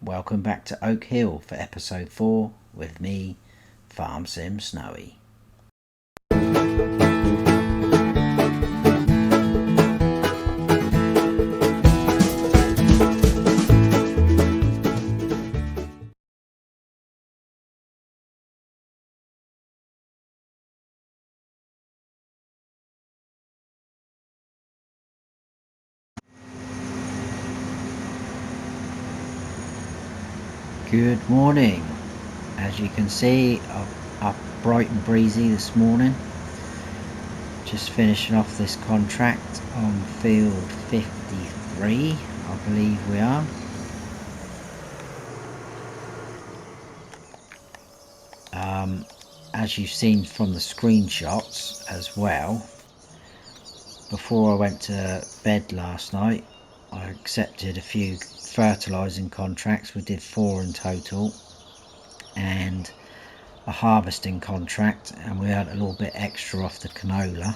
welcome back to Oakhill for episode 4 with me, Farm Sim Snowy. Good morning. As you can see, I'm up bright and breezy this morning. Just finishing off this contract on field 53, I believe we are. As you've seen from the screenshots as well, before I went to bed last night, I accepted a few fertilizing contracts. We did 4 in total, and a harvesting contract, and we had a little bit extra off the canola.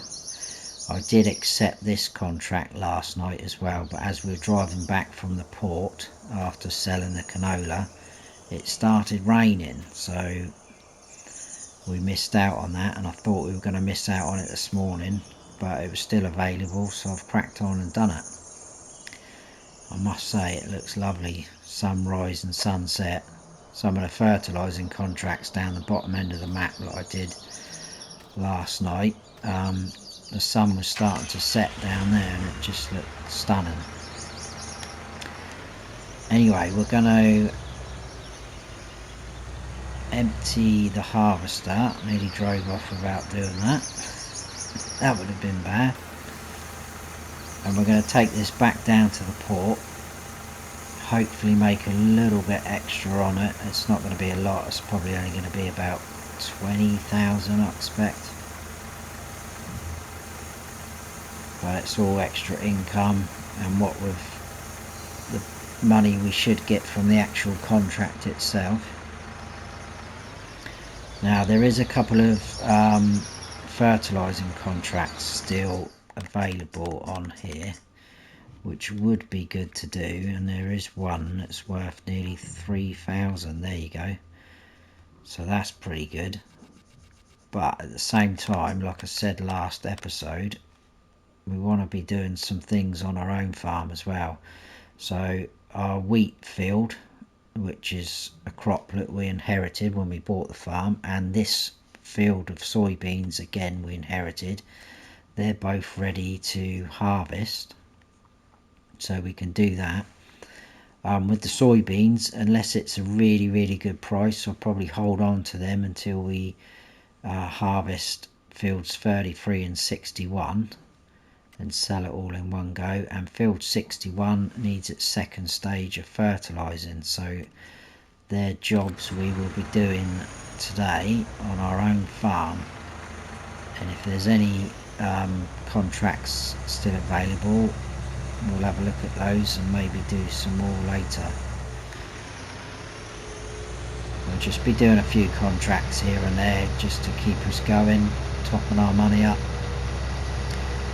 I did accept this contract last night as well, but as we were driving back from the port after selling the canola, it started raining, so we missed out on that, and I thought we were going to miss out on it this morning, but it was still available, so I've cracked on and done it. I must say it looks lovely, sunrise and sunset. Some of the fertilizing contracts down the bottom end of the map that I did last night, the sun was starting to set down there and it just looked stunning. Anyway, we're going to empty the harvester. I nearly drove off without doing that. That would have been bad. And we're going to take this back down to the port, hopefully make a little bit extra on it. It's not going to be a lot, it's probably only going to be about 20,000 I expect, but it's all extra income, and what with the money we should get from the actual contract itself. Now there is a couple of fertilizing contracts still available on here, which would be good to do, and there is one that's worth nearly 3,000. There you go. So that's pretty good. But at the same time, like I said last episode, we want to be doing some things on our own farm as well. So our wheat field, which is a crop that we inherited when we bought the farm, and this field of soybeans again we inherited, they're both ready to harvest, so we can do that. With the soybeans, unless it's a really good price, I'll probably hold on to them until we harvest fields 33 and 61 and sell it all in one go. And field 61 needs its second stage of fertilizing, so they're jobs we will be doing today on our own farm. And if there's any contracts still available, we'll have a look at those and maybe do some more later. We'll just be doing a few contracts here and there just to keep us going, topping our money up.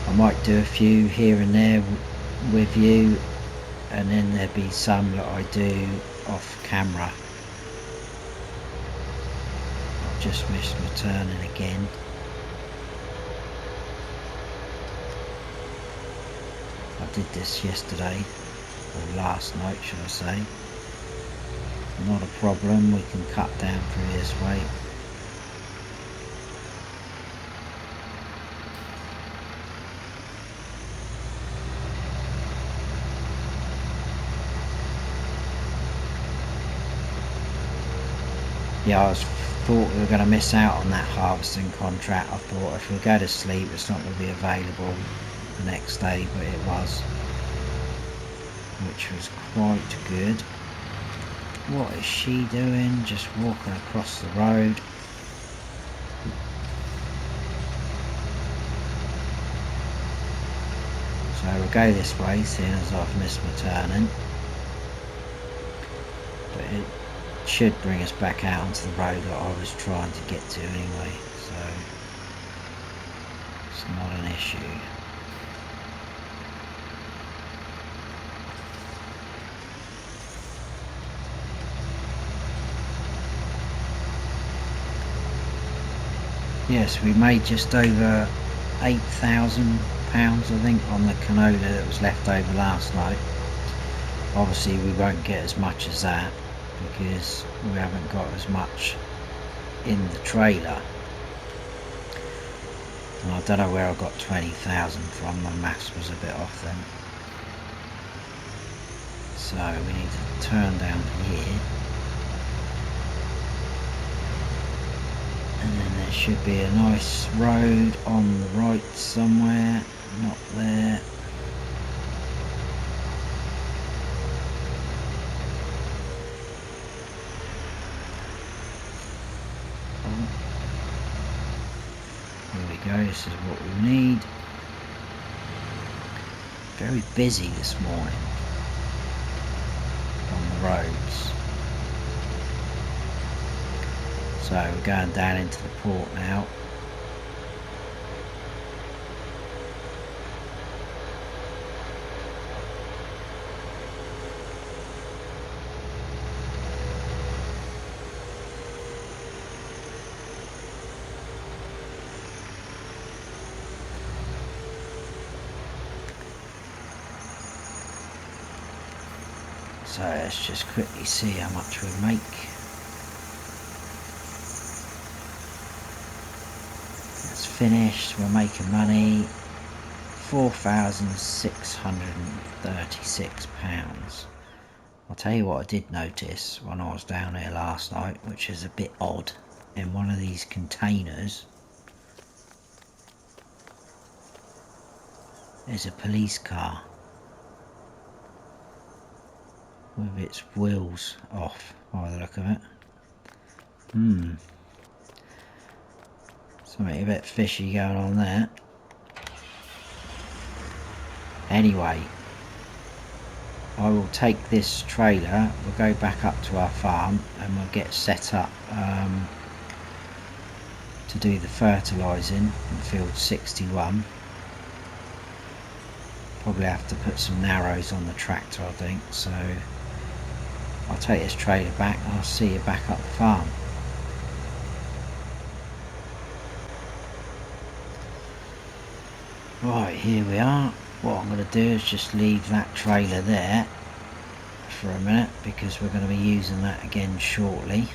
I might do a few here and there with you, and then there'll be some that I do off camera. I've just missed my turning again. I did this yesterday, or last night should I say. Not a problem, we can cut down through this way. Yeah, I thought we were going to miss out on that harvesting contract. I thought if we go to sleep it's not going to be available the next day, but it was, which was quite good. What is she doing? Just walking across the road. So we'll go this way, seeing as I've missed my turning. But it should bring us back out onto the road that I was trying to get to anyway, so it's not an issue. Yes, we made just over £8,000 I think on the canola that was left over last night. Obviously we won't get as much as that because we haven't got as much in the trailer. And I don't know where I got 20,000 from, my maths was a bit off then. So we need to turn down here. And then there should be a nice road on the right somewhere, not there. Oh. Here we go, this is what we need. Very busy this morning on the roads. So we're going down into the port now. So let's just quickly see how much we make. That's finished, we're making money. £4,636. I'll tell you what I did notice when I was down here last night, which is a bit odd. In one of these containers there's a police car with its wheels off by the look of it. Something a bit fishy going on there. Anyway, I will take this trailer, we'll go back up to our farm and we'll get set up to do the fertilising in field 61. Probably have to put some narrows on the tractor I think, so I'll take this trailer back and I'll see you back up the farm. Right, here we are. What I'm going to do is just leave that trailer there for a minute because we're going to be using that again shortly.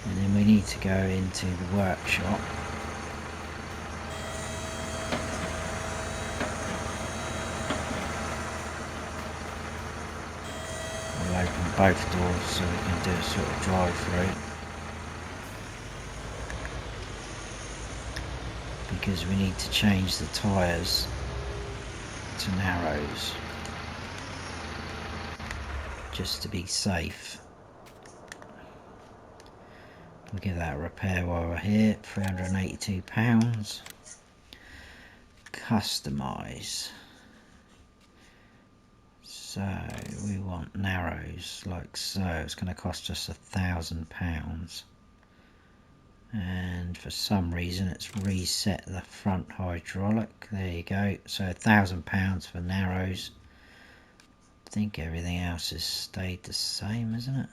And then we need to go into the workshop. We'll open both doors so we can do a sort of drive-through. Because we need to change the tyres to narrows just to be safe. We'll give that a repair while we're here. £382. Customise. So we want narrows like so. It's going to cost us £1,000. And for some reason it's reset the front hydraulic. There you go. So £1,000 for narrows. I think everything else has stayed the same, isn't it?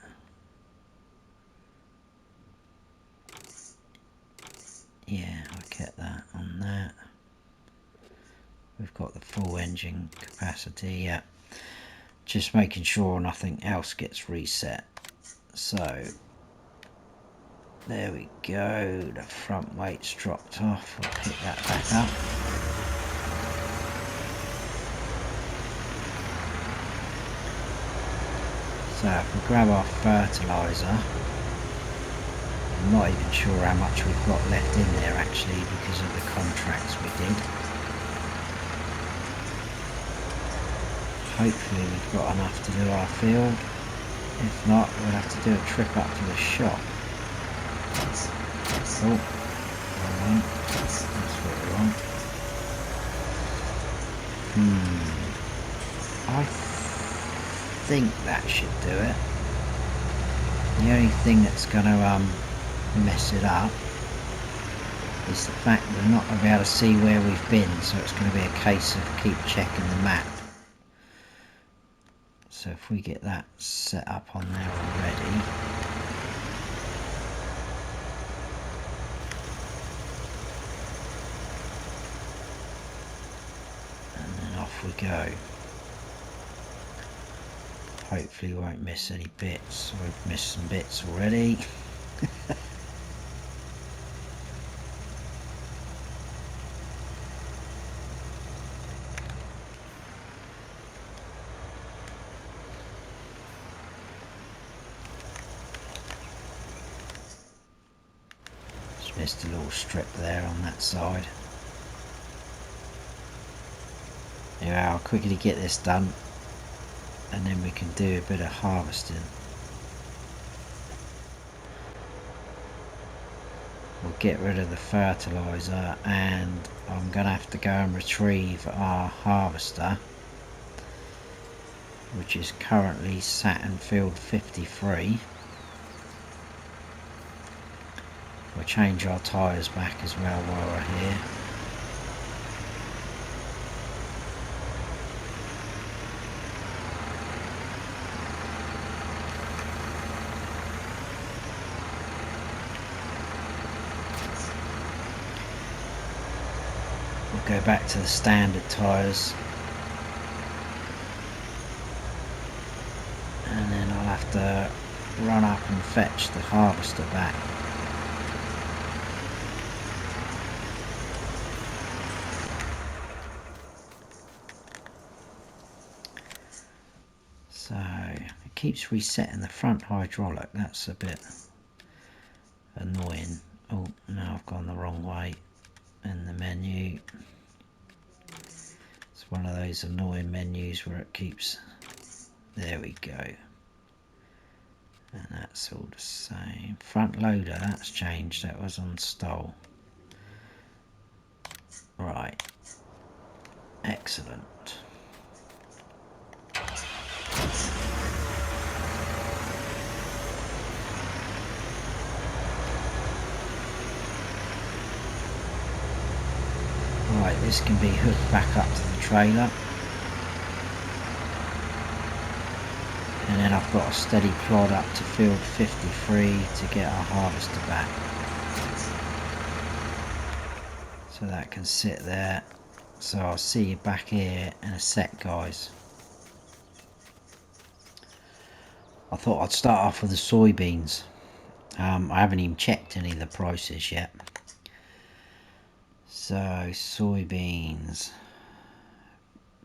Yeah, I'll get that on that. We've got the full engine capacity, yeah. Just making sure nothing else gets reset. So there we go, the front weight's dropped off, we'll pick that back up. So if we grab our fertiliser, I'm not even sure how much we've got left in there actually because of the contracts we did. Hopefully we've got enough to do our field. If not, we'll have to do a trip up to the shop. Oh, wrong one. That's what we want. I think that should do it. The only thing that's going to mess it up is the fact we're not going to be able to see where we've been, so it's going to be a case of keep checking the map. So if we get that set up on there already, go. Hopefully we won't miss any bits. We've missed some bits already. Just missed a little strip there on that side. Anyway, I'll quickly get this done and then we can do a bit of harvesting. We'll get rid of the fertilizer and I'm going to have to go and retrieve our harvester, which is currently sat in field 53. We'll change our tyres back as well while we're here. We'll go back to the standard tyres. And then I'll have to run up and fetch the harvester back. So it keeps resetting the front hydraulic. That's a bit annoying. Oh no, I've gone the wrong way in the menu. It's one of those annoying menus where it keeps, there we go, and that's all the same. Front loader, that's changed, that was on stall. Right, excellent. Right, this can be hooked back up to the trailer. And then I've got a steady plod up to field 53 to get our harvester back. So that can sit there. So I'll see you back here in a sec, guys. I thought I'd start off with the soybeans. I haven't even checked any of the prices yet. So soybeans,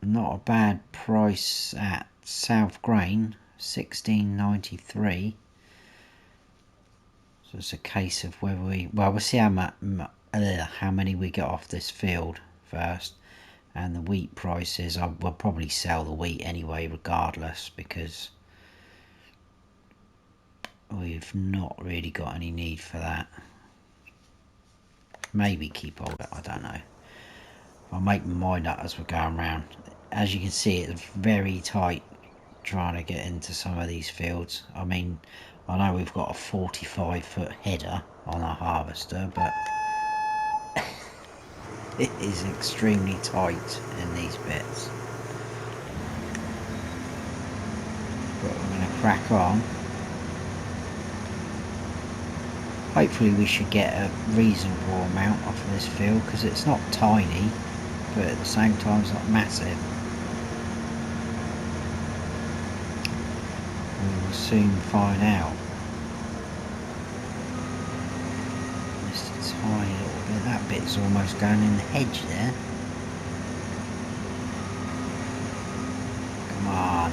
not a bad price at South Grain, $16.93. So it's a case of whether we'll see how many we get off this field first, and the wheat prices. We'll probably sell the wheat anyway, regardless, because we've not really got any need for that. Maybe keep hold of it, I don't know. I'll make my mind up as we're going around. As you can see, it's very tight trying to get into some of these fields. I mean, I know we've got a 45-foot header on our harvester, but it is extremely tight in these bits. But we're going to crack on. Hopefully we should get a reasonable amount off of this field, because it's not tiny, but at the same time it's not massive. We will soon find out. Just a tiny little bit. That bit's almost going in the hedge there. Come on.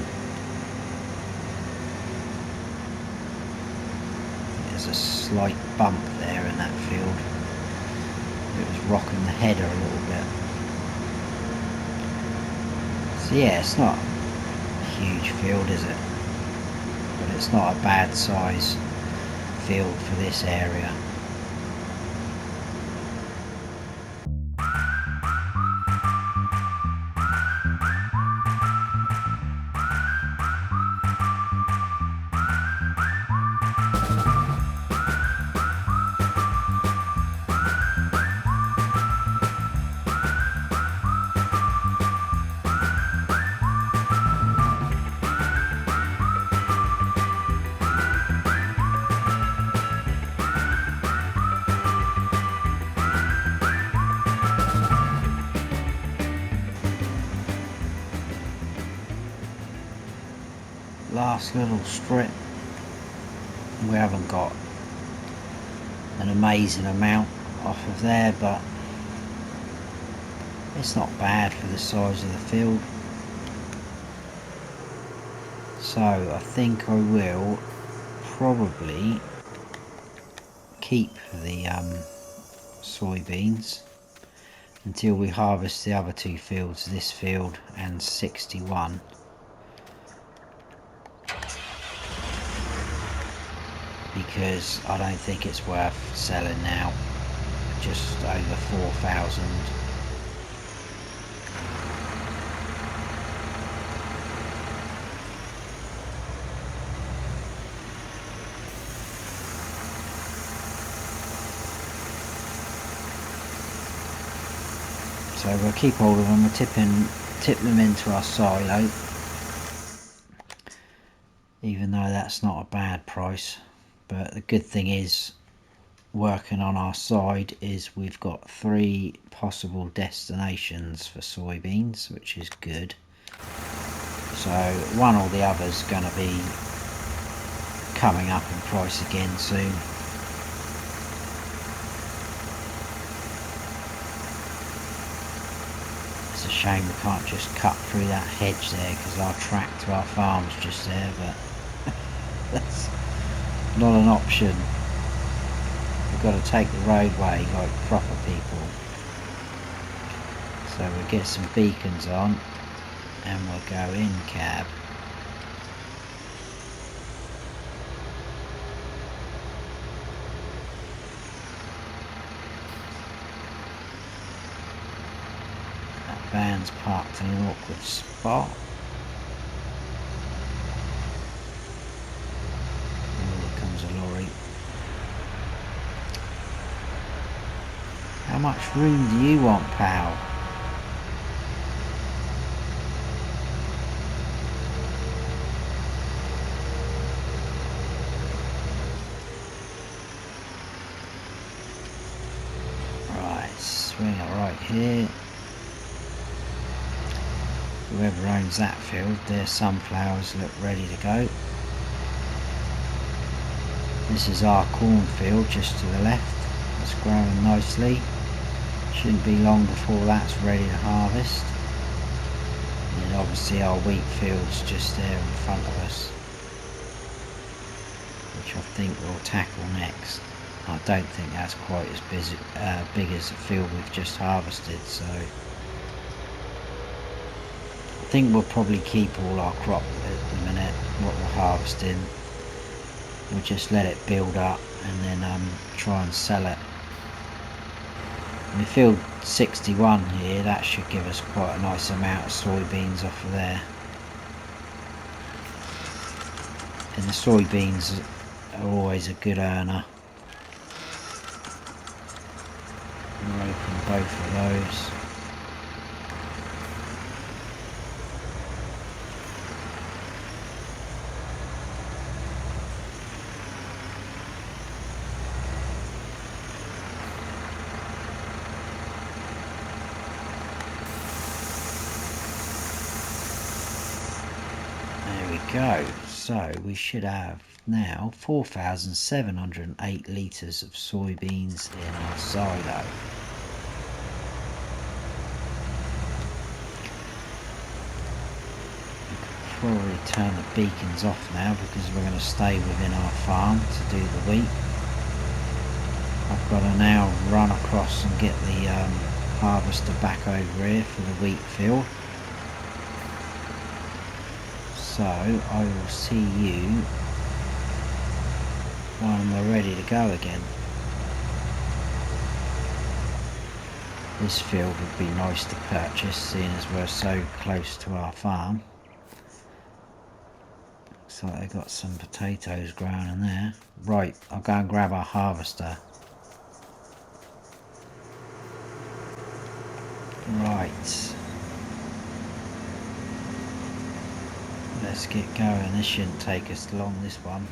There's a slight bump there in that field. It was rocking the header a little bit. So yeah, it's not a huge field, is it? But it's not a bad size field for this area. last little strip. We haven't got an amazing amount off of there, but it's not bad for the size of the field. So I think I will probably keep the soybeans until we harvest the other two fields, this field and 61. Because I don't think it's worth selling now, just over 4,000. So we'll keep all of them, we'll tip them into our silo, even though that's not a bad price. But the good thing is, working on our side, is we've got 3 possible destinations for soybeans, which is good. So one or the other is going to be coming up in price again soon. It's a shame we can't just cut through that hedge there, because our track to our farm's just there, but that's not an option. We've got to take the roadway like proper people. So we'll get some beacons on and we'll go in cab. That van's parked in an awkward spot. How much room do you want, pal? Right, swing it right here. Whoever owns that field, their sunflowers look ready to go. This is our cornfield just to the left. It's growing nicely. Shouldn't be long before that's ready to harvest. And then obviously our wheat field's just there in front of us, which I think we'll tackle next. I don't think that's quite as big as the field we've just harvested, so I think we'll probably keep all our crop at the minute, what we're harvesting. We'll just let it build up and then try and sell it. In field 61 here, that should give us quite a nice amount of soybeans off of there. And the soybeans are always a good earner. We'll open both of those. Go, so we should have now 4,708 litres of soybeans in our silo. We could probably turn the beacons off now because we're going to stay within our farm to do the wheat. I've got to now run across and get the harvester back over here for the wheat field. So I will see you when we're ready to go again. This field would be nice to purchase, seeing as we're so close to our farm. Looks like they've got some potatoes growing in there. Right, I'll go and grab our harvester. Right. Let's get going. This shouldn't take us long, this one.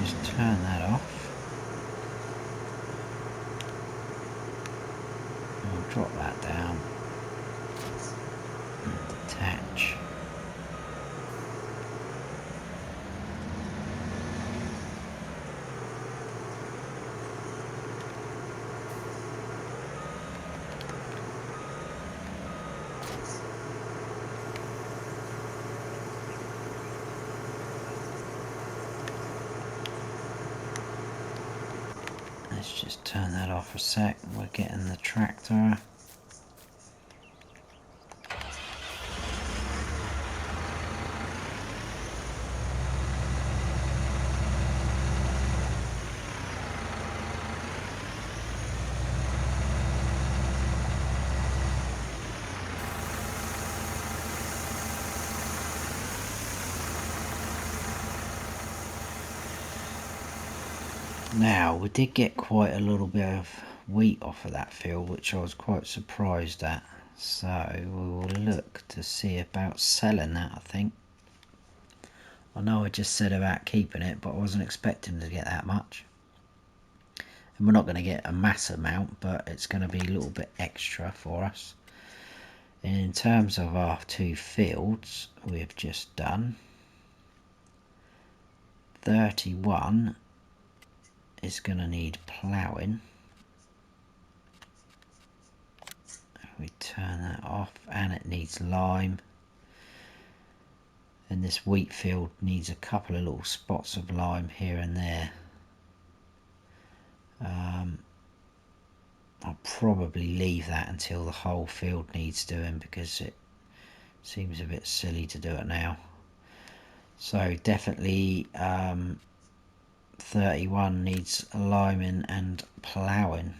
just turn that off. I'll drop that down and detach. Let's just turn that off a sec. We're getting the tractor. Now, we did get quite a little bit of wheat off of that field, which I was quite surprised at. So we will look to see about selling that, I think. I know I just said about keeping it, but I wasn't expecting to get that much. And we're not going to get a mass amount, but it's going to be a little bit extra for us. And in terms of our two fields, we've just done 31 is going to need ploughing. We turn that off, and it needs lime. And this wheat field needs a couple of little spots of lime here and there. I'll probably leave that until the whole field needs doing, because it seems a bit silly to do it now. So definitely 31 needs liming and ploughing.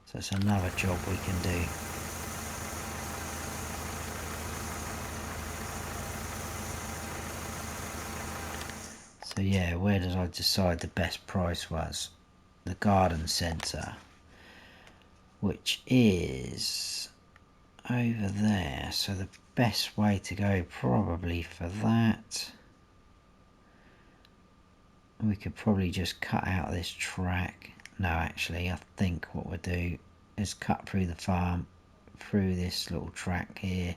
So it's another job we can do. So yeah, where did I decide the best price was? The garden centre, which is over there. So the best way to go probably for that, we could probably just cut out this track. No, actually, I think what we'll do is cut through the farm, through this little track here,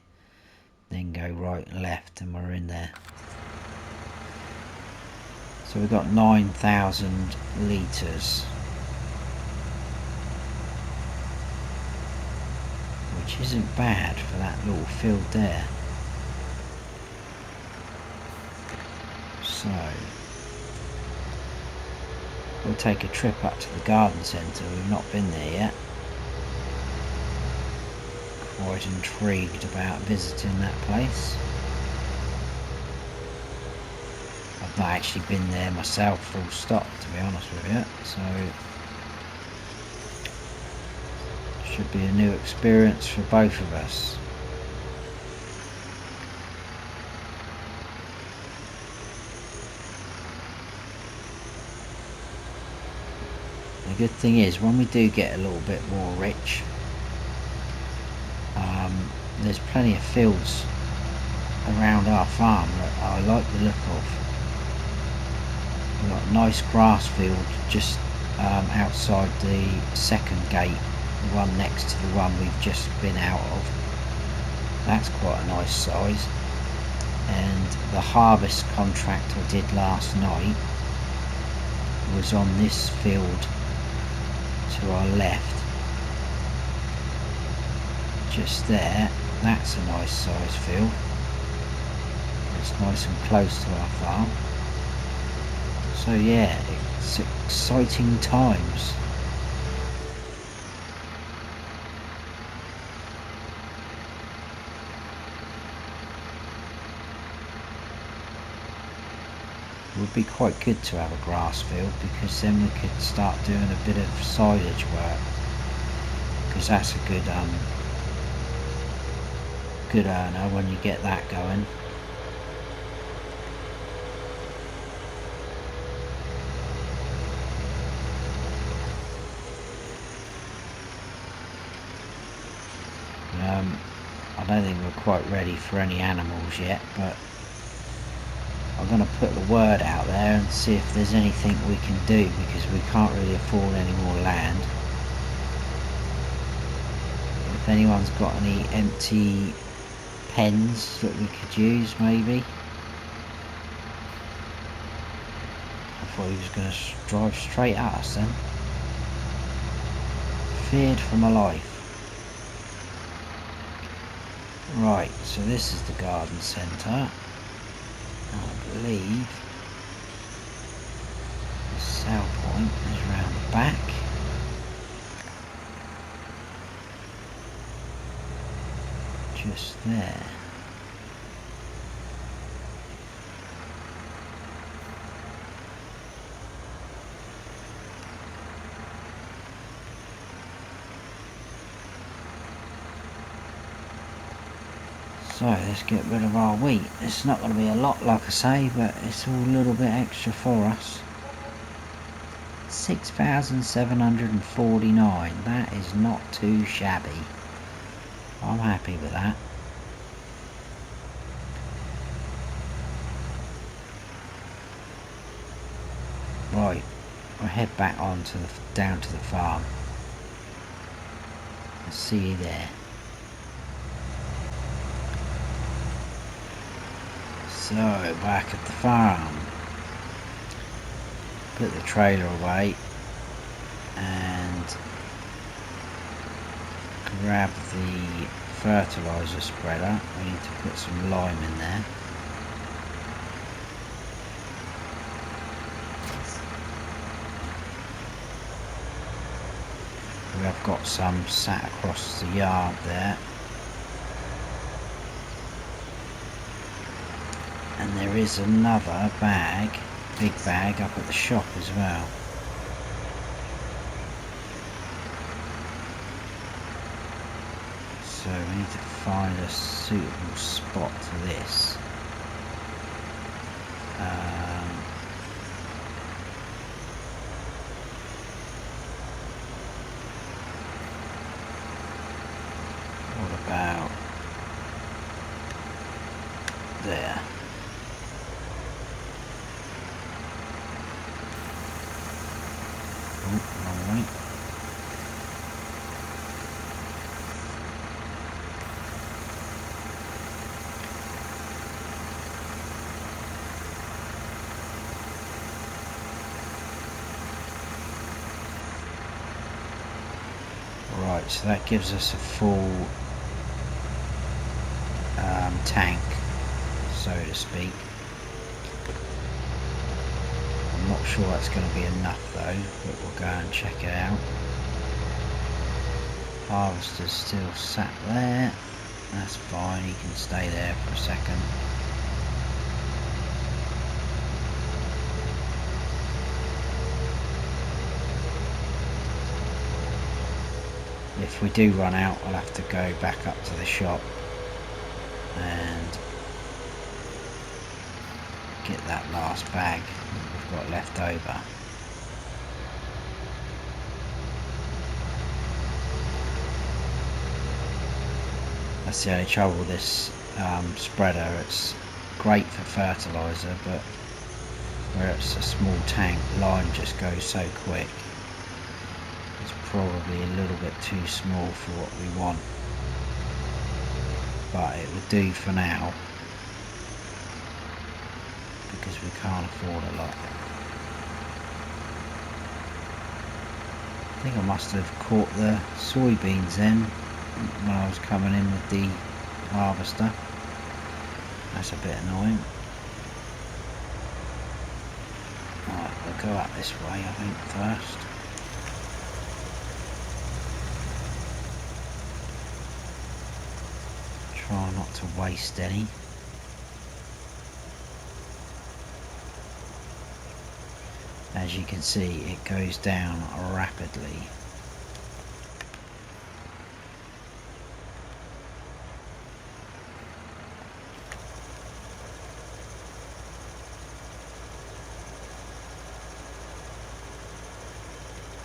then go right and left, and we're in there. So we've got 9,000 litres, which isn't bad for that little field there. So we'll take a trip up to the garden centre. We've not been there yet. Quite intrigued about visiting that place. I've not actually been there myself full stop, to be honest with you, so should be a new experience for both of us. The good thing is, when we do get a little bit more rich, there's plenty of fields around our farm that I like the look of. We've got a nice grass field just outside the second gate, the one next to the one we've just been out of. That's quite a nice size. And the harvest contract I did last night was on this field to our left, just there. That's a nice size field. It's nice and close to our farm. So yeah, it's exciting times. It would be quite good to have a grass field, because then we could start doing a bit of silage work, because that's a good earner when you get that going. I don't think we're quite ready for any animals yet, but I'm going to put the word out there and see if there's anything we can do, because we can't really afford any more land. If anyone's got any empty pens that we could use, maybe. I thought he was going to drive straight at us then. Feared for my life. Right, so this is the garden centre. I believe the sell point is around the back. Just there. So let's get rid of our wheat. It's not going to be a lot, like I say, but it's all a little bit extra for us. 6,749. That is not too shabby. I'm happy with that. Right, we'll head back on to the down to the farm. I'll see you there. So, back at the farm. Put the trailer away and grab the fertilizer spreader. We need to put some lime in there. We have got some sat across the yard there. And there is another bag, big bag, up at the shop as well. So we need to find a suitable spot for this. What about there? Oh, wrong way. Right, so that gives us a full tank, so to speak. I'm not sure that's going to be enough though, but we'll go and check it out. Harvester's still sat there. That's fine, he can stay there for a second. If we do run out, I'll have to go back up to the shop and get that last bag that we've got left over. That's the only trouble with this spreader. It's great for fertilizer, but where it's a small tank, lime just goes so quick. It's probably a little bit too small for what we want, but it would do for now because we can't afford a lot. I think I must have caught the soybeans then when I was coming in with the harvester. That's a bit annoying. Right, we'll go up this way I think first. Try not to waste any. As you can see, it goes down rapidly.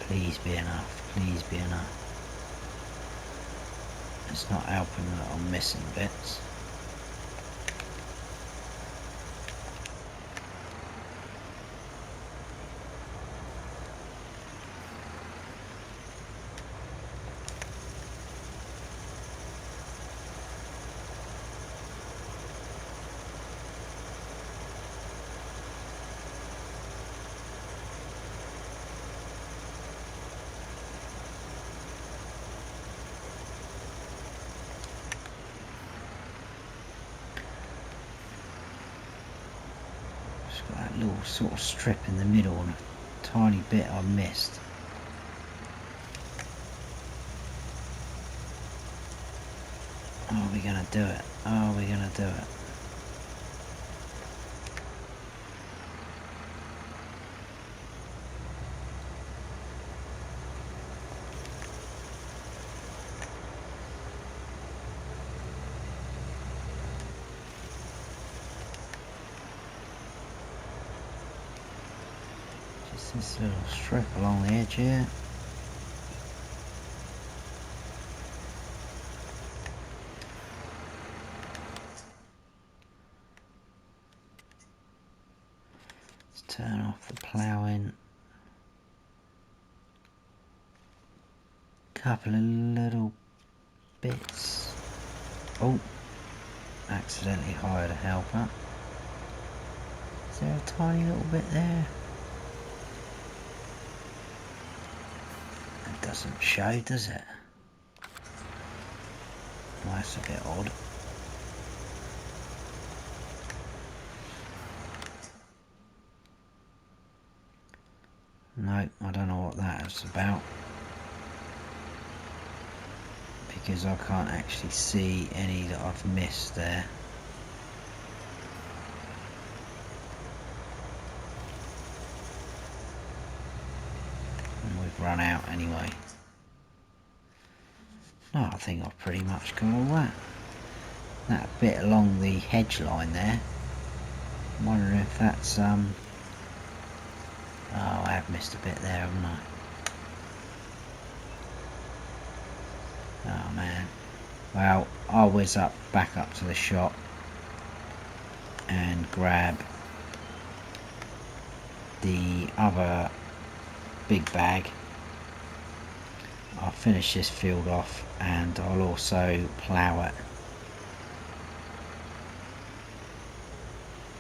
Please be enough, please be enough. It's not helping that I'm missing bits. It's got that little sort of strip in the middle and a tiny bit I missed. Are we gonna do it? Are we gonna do it? Just this little strip along the edge here. Turn off the ploughing. Couple of little bits. Oh, accidentally hired a helper. Is there a tiny little bit there? It doesn't show, does it? Well, that's a bit odd. No, I don't know what that is about, because I can't actually see any that I've missed there. And we've run out anyway. No, I think I've pretty much got all that. That bit along the hedge line there, I'm wondering if that's oh, I have missed a bit there, haven't I? Oh man. Well, I'll whiz back up to the shop and grab the other big bag. I'll finish this field off and I'll also plough it.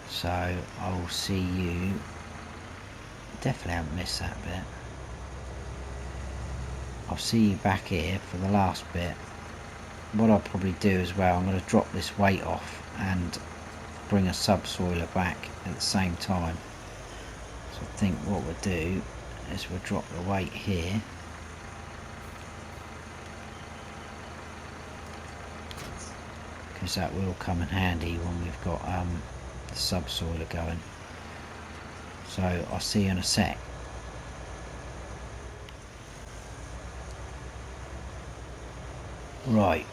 So I'll see you. Definitely haven't missed that bit. I'll see you back here for the last bit. What I'll probably do as well, I'm going to drop this weight off and bring a subsoiler back at the same time. So I think what we'll do is we'll drop the weight here. Because that will come in handy when we've got the subsoiler going. So I'll see you in a sec. Right,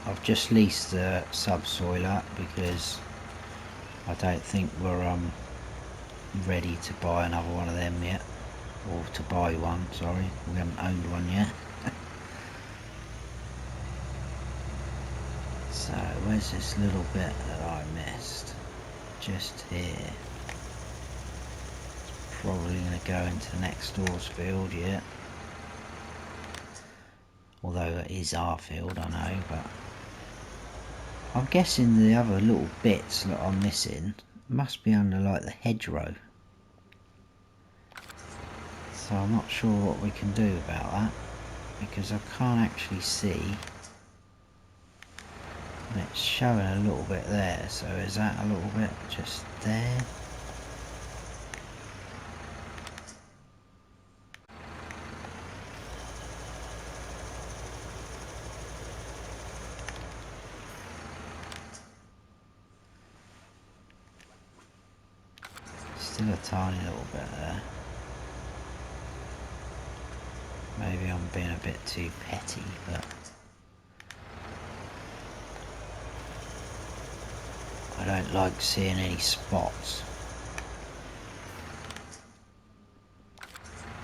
I've just leased the subsoiler because I don't think we're ready to buy another one of them yet, or to buy one, sorry, we haven't owned one yet. So where's this little bit that I missed? Just here. Probably going to go into next door's field yet. Although it is our field, I know, but I'm guessing the other little bits that I'm missing must be under like the hedgerow. So I'm not sure what we can do about that, because I can't actually see. And it's showing a little bit there, so is that a little bit just there? Still a tiny little bit there. Maybe I'm being a bit too petty, but I don't like seeing any spots.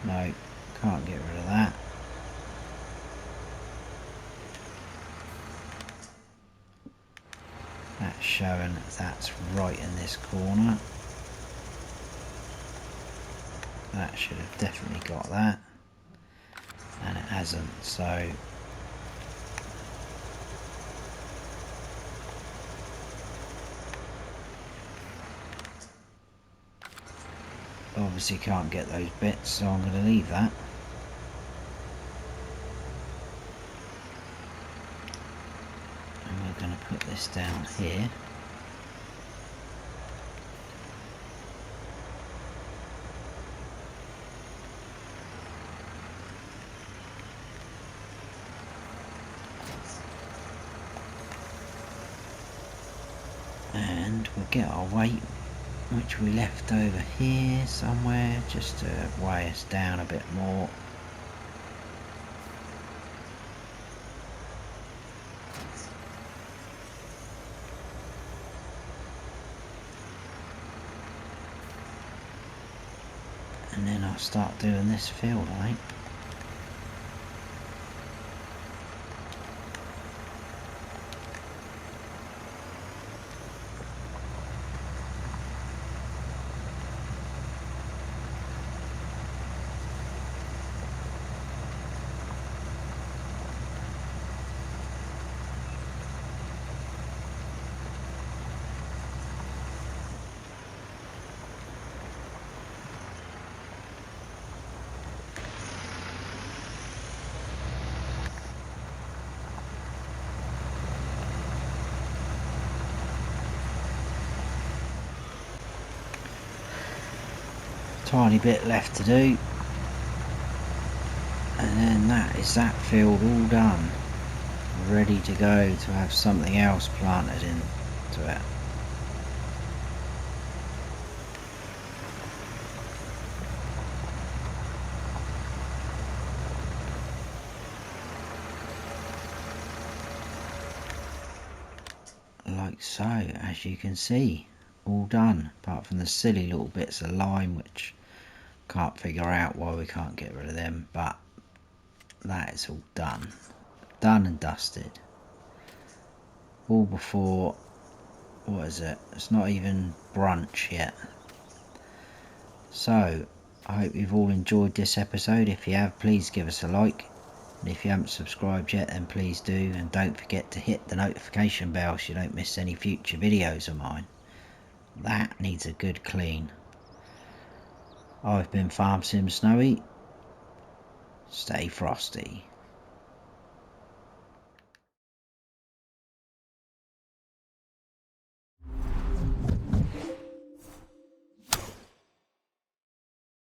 No, can't get rid of that. That's showing that's right in this corner. That should have definitely got that, and it hasn't, so obviously can't get those bits, so I'm going to leave that. And we're going to put this down here. and we'll get our weight, which we left over here somewhere, just to weigh us down a bit more. And then I'll start doing this field, I think. Tiny bit left to do, and then that is that field all done, ready to go to have something else planted into it. Like so, as you can see, all done, apart from the silly little bits of lime which can't figure out why we can't get rid of them, but that is all done and dusted, all before, what is it, it's not even brunch yet. So I hope you've all enjoyed this episode. If you have, please give us a like, and if you haven't subscribed yet, then please do, and don't forget to hit the notification bell so you don't miss any future videos of mine. That needs a good clean. I've been Farm Sim Snowy. Stay frosty.